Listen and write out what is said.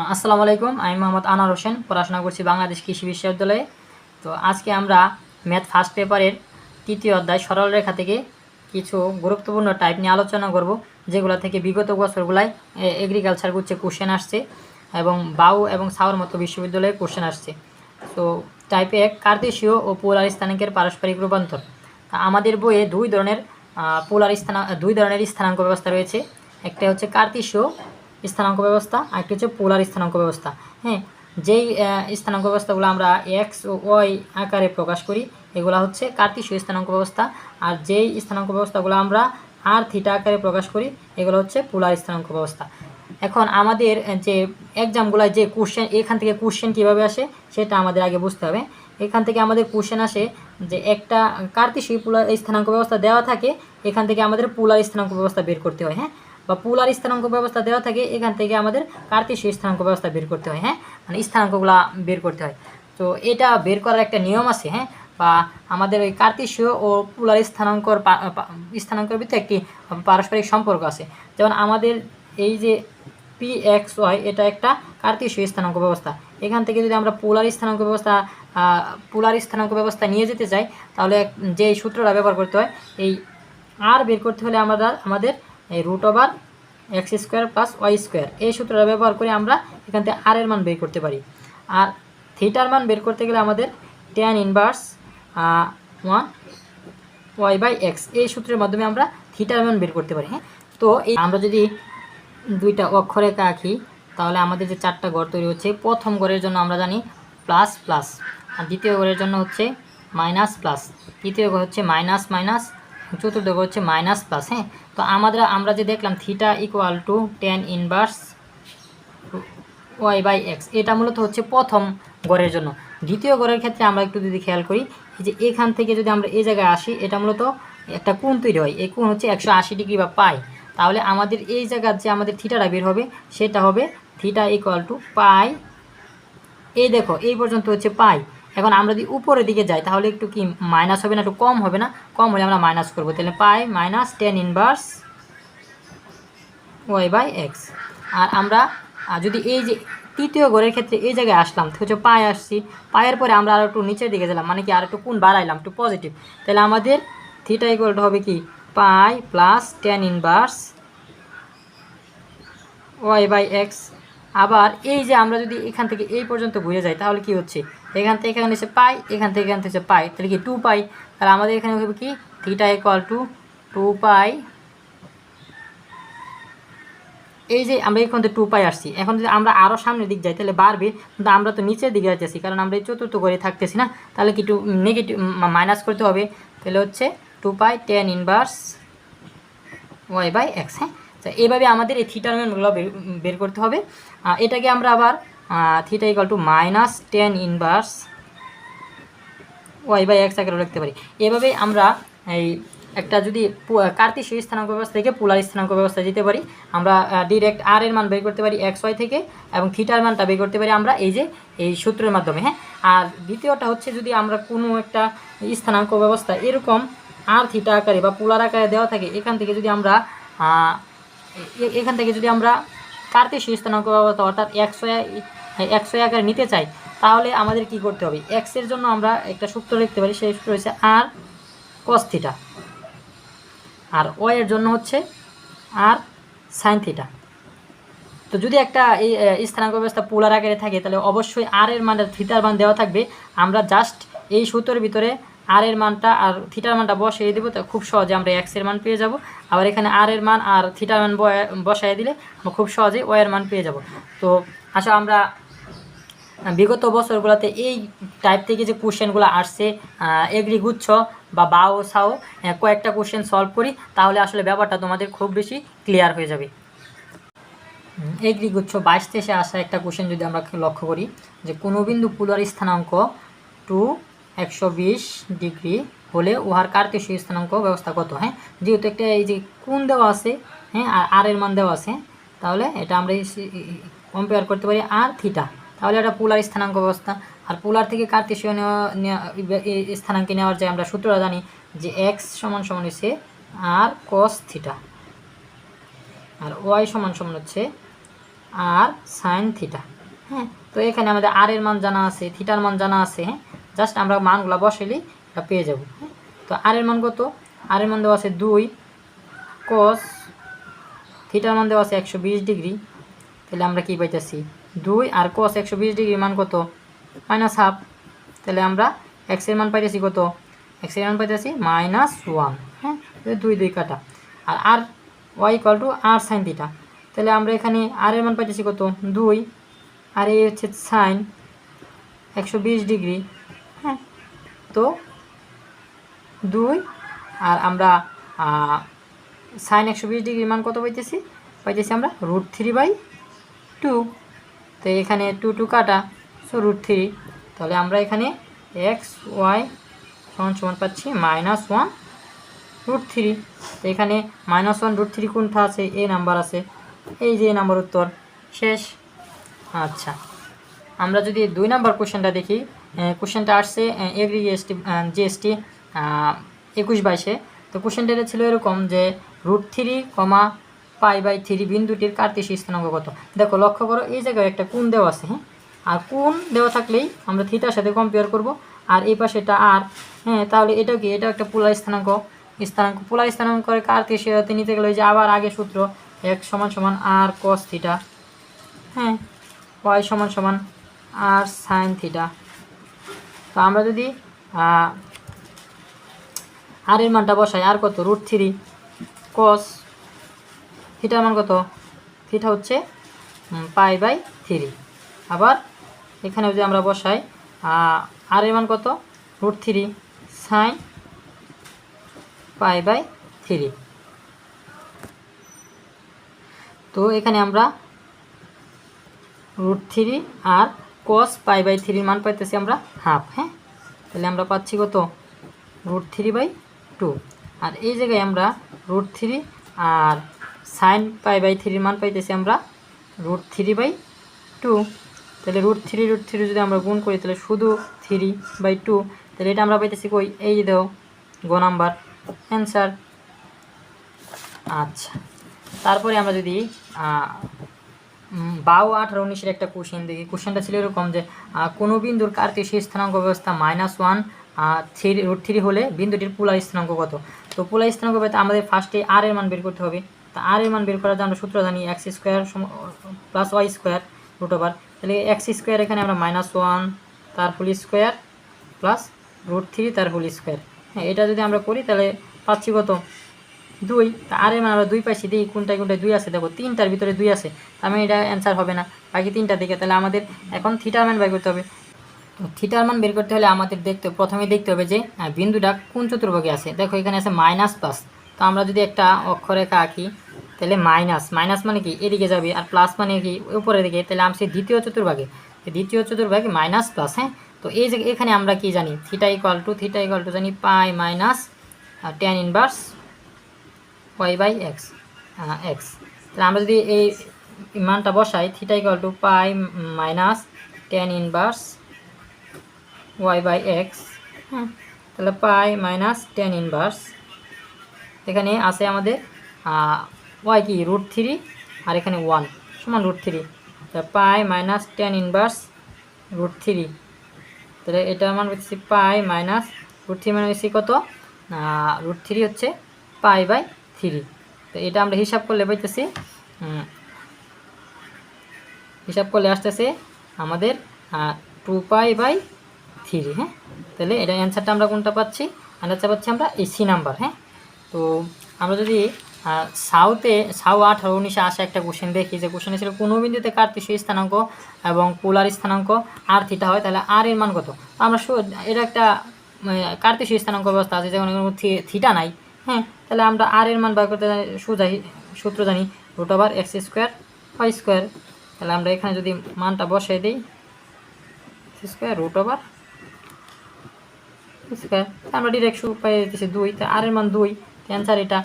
আসসালামু আলাইকুম। আমি মোহাম্মদ আনোয়ার হোসেন, পড়াশোনা করছি বাংলাদেশ কৃষি বিশ্ববিদ্যালয়ে। তো আজকে আমরা ম্যাথ ফার্স্ট পেপারের তৃতীয় অধ্যায় সরল রেখা থেকে কিছু গুরুত্বপূর্ণ টাইপ নিয়ে আলোচনা করব, যেগুলো থেকে বিগত বছরগুলায় এগ্রিকালচার গুচ্ছে কোশ্চেন আসছে এবং বাউ এবং সাওর মতো বিশ্ববিদ্যালয়ে কোশ্চেন আসছে। তো টাইপ 1 কার্তেশীয় ও পোলার স্থানাঙ্কের পারস্পরিক রূপান্তর। আমাদের বইয়ে দুই ধরনের স্থানাঙ্ক ব্যবস্থা রয়েছে। একটা হচ্ছে কার্তেশীয় স্থানাঙ্ক ব্যবস্থা, আরেকটি হচ্ছে পোলার স্থানাঙ্ক ব্যবস্থা। হ্যাঁ, যেই স্থানাঙ্ক ব্যবস্থাগুলো আমরা এক্স ও ওয়াই আকারে প্রকাশ করি এগুলো হচ্ছে কার্তেশীয় স্থানাঙ্ক ব্যবস্থা, আর যেই স্থানাঙ্ক ব্যবস্থাগুলো আমরা আর থিটা আকারে প্রকাশ করি এগুলো হচ্ছে পোলার স্থানাঙ্ক ব্যবস্থা। এখন আমাদের যে এক্সামগুলোয় যে কোশ্চেন, এখান থেকে কোশ্চেন কীভাবে আসে সেটা আমাদের আগে বুঝতে হবে। এখান থেকে আমাদের কোশ্চেন আসে যে একটা কার্তেশীয় পোলার স্থানাঙ্ক ব্যবস্থা দেওয়া থাকে, এখান থেকে আমাদের পোলার স্থানাঙ্ক ব্যবস্থা বের করতে হয়। হ্যাঁ, বা পোলার স্থানাঙ্ক ব্যবস্থা দেওয়া থাকে, এখান থেকে আমাদের কার্তেশীয় স্থানাঙ্ক ব্যবস্থা বের করতে হয়। হ্যাঁ, মানে স্থানাঙ্কগুলো বের করতে হয়। তো এটা বের করার একটা নিয়ম আছে। হ্যাঁ, বা আমাদের ওই কার্তেশীয় ও পোলার স্থানাঙ্কের ভিতরে একটি পারস্পরিক সম্পর্ক আছে। যেমন আমাদের এই যে পি এক্স ওয়াই এটা একটা কার্তেশীয় স্থানাঙ্ক ব্যবস্থা। এখান থেকে যদি আমরা পোলার স্থানাঙ্ক ব্যবস্থা নিয়ে যেতে চাই তাহলে যে সূত্রটা ব্যবহার করতে হয়, এই আর বের করতে হলে আমাদের এই √(x² + y² এই সূত্রটা ব্যবহার করে আমরা এখান থেকে আর এর মান বের করতে পারি। আর থিটার মান বের করতে গেলে আমাদের tan ইনভার্স 1y/x এই সূত্রের মাধ্যমে আমরা থিটার মান বের করতে পারি। হ্যাঁ, তো এই আমরা যদি দুইটা অক্ষরেখা আঁকি তাহলে আমাদের যে চারটা ঘর তৈরি হচ্ছে, প্রথম ঘরের জন্য আমরা জানি প্লাস প্লাস, আর দ্বিতীয় ঘরের জন্য হচ্ছে মাইনাস প্লাস, তৃতীয় ঘর হচ্ছে মাইনাস মাইনাস, চতুর্থ ঘর হচ্ছে মাইনাস প্লাস। হ্যাঁ, তো আমরা যে দেখলাম থিটা = tan ইনভার্স y/x, এটা মূলত হচ্ছে প্রথম গড়ের জন্য। দ্বিতীয় গড়ের ক্ষেত্রে আমরা একটু যদি খেয়াল করি, যে এখান থেকে যদি আমরা এই জায়গায় আসি, এটা মূলত একটা কোণ তৈরি হয়, এই কোণ হচ্ছে 180 ডিগ্রি বা পাই। তাহলে আমাদের এই জায়গার যে আমাদের থিটাটা বের হবে সেটা হবে থিটা পাই। এই দেখো এই পর্যন্ত হচ্ছে পাই। এখন আমরা যদি উপরের দিকে যাই তাহলে একটু কি মাইনাস হবে না, একটু কম হবে না? কম হলে আমরা মাইনাস করবো, তাহলে পাই মাইনাস tan ইনভার্স y/x। আর আমরা যদি এই যে তৃতীয় ঘরের ক্ষেত্রে এই জায়গায় আসলাম, হচ্ছে পাই আসছি, পায়ের পরে আমরা আর একটু নিচের দিকে গেলাম, মানে কি আর একটু কোণ বাড়াইলাম, একটু পজিটিভ, তাহলে আমাদের থিটা হবে কি পাই প্লাস tan ইনভার্স y/x। আবার এই যে আমরা যদি এখান থেকে এই পর্যন্ত ঘুরে যাই তাহলে কি হচ্ছে, এখান থেকে এখানে এসে পাই, এখান থেকে এখান থেকে পাই, তাহলে কি 2 পাই। তাহলে আমাদের এখানে হবে কি থিটা = 2 পাই। এই যে আমরা এখান থেকে 2 পাই আসছি, এখন যদি আমরা আরও সামনের দিক যাই তাহলে বাড়বে, কিন্তু আমরা তো নিচের দিকে যাইতেছি কারণ আমরা এই চতুর্থ ঘরে থাকতেছি না, তাহলে কি নেগেটিভ মাইনাস করতে হবে, তাহলে হচ্ছে 2 পাই tan ইনভার্স y/x। হ্যাঁ, তো এইভাবে আমাদের এই থিটার মানগুলো বের করতে হবে। এটাকে আমরা আবার থিটা = -tan ইনভার্স y/x আকারে লিখতে পারি। এভাবে আমরা এই একটা যদি কার্তেশীয় স্থানাঙ্ক ব্যবস্থা থেকে পোলার স্থানাঙ্ক ব্যবস্থা দিতে পারি, আমরা ডিরেক্ট আর এর মান বের করতে পারি xy থেকে, এবং থিটার মানটা বের করতে পারি আমরা এই সূত্রের মাধ্যমে। হ্যাঁ, আর দ্বিতীয়টা হচ্ছে যদি আমরা কোনো একটা স্থানাঙ্ক ব্যবস্থা এরকম আর থিটা আকারে বা পোলার আকারে দেওয়া থাকে, এখান থেকে যদি আমরা কার্তেশীয় স্থানাঙ্ক ব্যবস্থা অর্থাৎ xy আকারে নিতে চাই তাহলে আমাদের কি করতে হবে, এক্স এর জন্য আমরা একটা সূত্র লিখতে পারি, সেই সূত্র হচ্ছে আর cos থিটা, আর ওয়াই এর জন্য হচ্ছে আর সাইন থিটা। তো যদি একটা এই স্থানাঙ্ক ব্যবস্থা পোলার আকারে থাকে তাহলে অবশ্যই আর এর মান আর থিটার মান দেওয়া থাকবে, আমরা জাস্ট এই সূত্রের ভিতরে আর এর মানটা আর থিটার মানটা বসিয়ে দেবো, তো খুব সহজে আমরা এক্স এর মান পেয়ে যাব। আবার এখানে আর এর মান আর থিটার মান বসাই দিলে আমরা খুব সহজেই ওয়াই এর মান পেয়ে যাব। তো আসলে আমরা বিগত বছরগুলোতে এই টাইপ থেকে যে কোশ্চেনগুলো আসছে, এগ্রিগুচ্ছ বা বাও সাও কয়েকটা কোশ্চেন সলভ করি তাহলে আসলে ব্যাপারটা তোমাদের খুব বেশি ক্লিয়ার হয়ে যাবে। এগ্রিগুচ্ছ 22-23 আসা একটা কোশ্চেন যদি আমরা লক্ষ্য করি, যে কোনো বিন্দু পোলার স্থানাঙ্ক 120 ডিগ্রি হলে উহার কার্তেশীয় স্থানাঙ্ক ব্যবস্থা কত। হ্যাঁ, যেহেতু একটা এই যে কোণ দেওয়া আছে, হ্যাঁ, আর এর মান দেওয়া আছে, তাহলে এটা আমরা কম্পেয়ার করতে পারি আর থিটা, তাহলে এটা পোলার স্থানাঙ্ক ব্যবস্থা। আর পোলার থেকে কার্তেশীয় স্থানাঙ্কে নেওয়ার যে আমরা সূত্রটা জানি যে x = হচ্ছে আর cos থিটা, আর y = হচ্ছে আর সাইন থিটা। হ্যাঁ, তো এখানে আমাদের আর এর মান জানা আছে, থিটার মান জানা আছে। হ্যাঁ, জাস্ট আমরা মানগুলো বসাইলেই এটা পেয়ে যাব। হ্যাঁ, তো আর এর মান কত? আর এর মান দেওয়া আছে 2 cos, থিটার মান দেওয়া আছে 120 ডিগ্রি। তাহলে আমরা কি পাইতেছি? 2 আর cos 120 ডিগ্রি মান কত? -½ তাহলে আমরা x এর মান পাইতেছি কত? x এর মান পাইতেছি -1। হ্যাঁ, 2 2 কাটা। আর y = r sin থিটা। তাহলে আমরা এখানে আর এর মান পাইতেছি কত? 2 আর এই হচ্ছে সাইন 120 ডিগ্রি। হ্যাঁ, তো 2 আর আমরা সাইন 120 ডিগ্রি মান কত পাইতেছি? পাইতেছি আমরা √3/2। তো এখানে 2 2 কাটা, সো √3। তাহলে আমরা এখানে x y সমান পাচ্ছি -1√3। তো এখানে -1√3 কোনটা আছে? এ নাম্বার আছে, এই যে নাম্বার উত্তর শেষ। আচ্ছা, আমরা যদি 2 নাম্বার কোশ্চেনটা দেখি, কোশ্চেনটা আসছে এগ্রি জিএসটি 21/22-এ। তো কোশ্চেনটা ছিল এরকম যে √3, π/3 বিন্দুটির কার্তেশীয় স্থানাঙ্ক কত? দেখো, লক্ষ্য করো, এই জায়গায় একটা কোণ দেওয়া আছে। হ্যাঁ, আর কোণ দেওয়া থাকলেই আমরা থিটার সাথে কম্পেয়ার করব। আর এই পাশে এটা আর। হ্যাঁ, তাহলে এটাও কি? এটাও একটা পোলার স্থানাঙ্ক। পোলার স্থানাঙ্ক করে কার্তেশীয়তে নিতে গেলে যে আবার আগে সূত্র x = r cos থিটা। হ্যাঁ, y = r sin থিটা। তো আমরা যদি আর এর মানটা বসাই, আর কত? √3 cos থিটার মান কত? থিটা হচ্ছে π/3। আবার এখানে যদি আমরা বসাই আর এর মান কত? √3 sin π/3। তো এখানে আমরা √3 আর cos π/3 মান পাইতেছি আমরা হাফ। হ্যাঁ, তাহলে আমরা পাচ্ছি কত? √3/2। আর এই জায়গায় আমরা √3 আর সাইন π/3 মান পাইতেছি আমরা √3/2। তাহলে √3 যদি আমরা গুণ করি তাহলে শুধু 3/2। তাহলে এটা আমরা পাইতেছি কই? এই যে দাও, গ নাম্বার অ্যান্সার। আচ্ছা, তারপরে আমরা যদি 18 19-এর একটা কোশ্চেন দেখি। কোশ্চেনটা ছিল এরকম যে কোনো বিন্দুর কার্তেশীয় স্থানাঙ্ক ব্যবস্থা -1 √3 হলে বিন্দুটির পোলার স্থানাঙ্ক কত? তো পোলার স্থানাঙ্ক পেতে আমাদের ফার্স্টে আর এর মান বের করতে হবে। তা আর এর মান বের করার জন্য আমরা সূত্র জানি x² + y²√। তাহলে x² এখানে আমরা -1 তার হোল স্কোয়ার প্লাস √3 তার হোল স্কোয়ার। হ্যাঁ, এটা যদি আমরা করি তাহলে পাচ্ছি কত? 2। তা আর এর মান আমরা 2 পাইছি। দেখি কোনটায় 2 আছে। দেখো, 3টার ভিতরে 2 আছে, তার মানে এটা অ্যান্সার হবে না, বাকি 3টা দিকে। তাহলে আমাদের এখন থিটার মান বের করতে হবে। তো থিটার মান বের করতে হলে আমাদের প্রথমে দেখতে হবে যে বিন্দুটা কোন চতুর্ভাগে আছে। দেখো, এখানে আছে -+। তো আমরা যদি একটা অক্ষরেখা আঁকি, তাহলে মাইনাস মানে কি? এদিকে যাবে, আর প্লাস মানে কি? উপরের দিকে। তাহলে আমি দ্বিতীয় চতুর্ভাগে, -+। হ্যাঁ, তো এই যে এখানে আমরা কি জানি? থিটা ইকুয়াল টু জানি π - tan ইনভার্স y/x। তাহলে আমরা যদি এই মানটা বসাই, theta equal to π - tan inverse y/x। হ্যাঁ, তাহলে π - tan ইনভার্স, এখানে আছে আমাদের y কি? √3 আর এখানে 1 সমান √3। তাহলে π - tan ইনভার্স √3। তাহলে এটার মান হচ্ছে π -√3 মানে হচ্ছে কত? √3 হচ্ছে π/3। তো এটা আমরা হিসাব করলে পাইতেছি, আসতেছে আমাদের 2π/3। হ্যাঁ, তাহলে এটা অ্যান্সারটা আমরা কোনটা পাচ্ছি? অ্যান্সারটা পাচ্ছি আমরা এই সি নাম্বার। হ্যাঁ, তো আমরা যদি সাউ 18 19-এ আসা একটা কোশ্চেন দেখি, যে কোশ্চেনে ছিল কোনো বিন্দুতে কার্তেশীয় স্থানাঙ্ক এবং পোলার স্থানাঙ্ক আর থিটা হয়, তাহলে আর এর মান কত? আমরা এটা একটা কার্তেশীয় স্থানাঙ্ক ব্যবস্থা আছে, যেমন থিটা নাই। হ্যাঁ, তাহলে আমরা আর এর মান বার করতে সূত্র জানি √x² y²। তাহলে আমরা এখানে যদি মানটা বসাই দিই, x²√² আমরা ডিরেক্ট পাই দিতেছি 2। তা আর এর মান 2, অ্যান্সার এটা।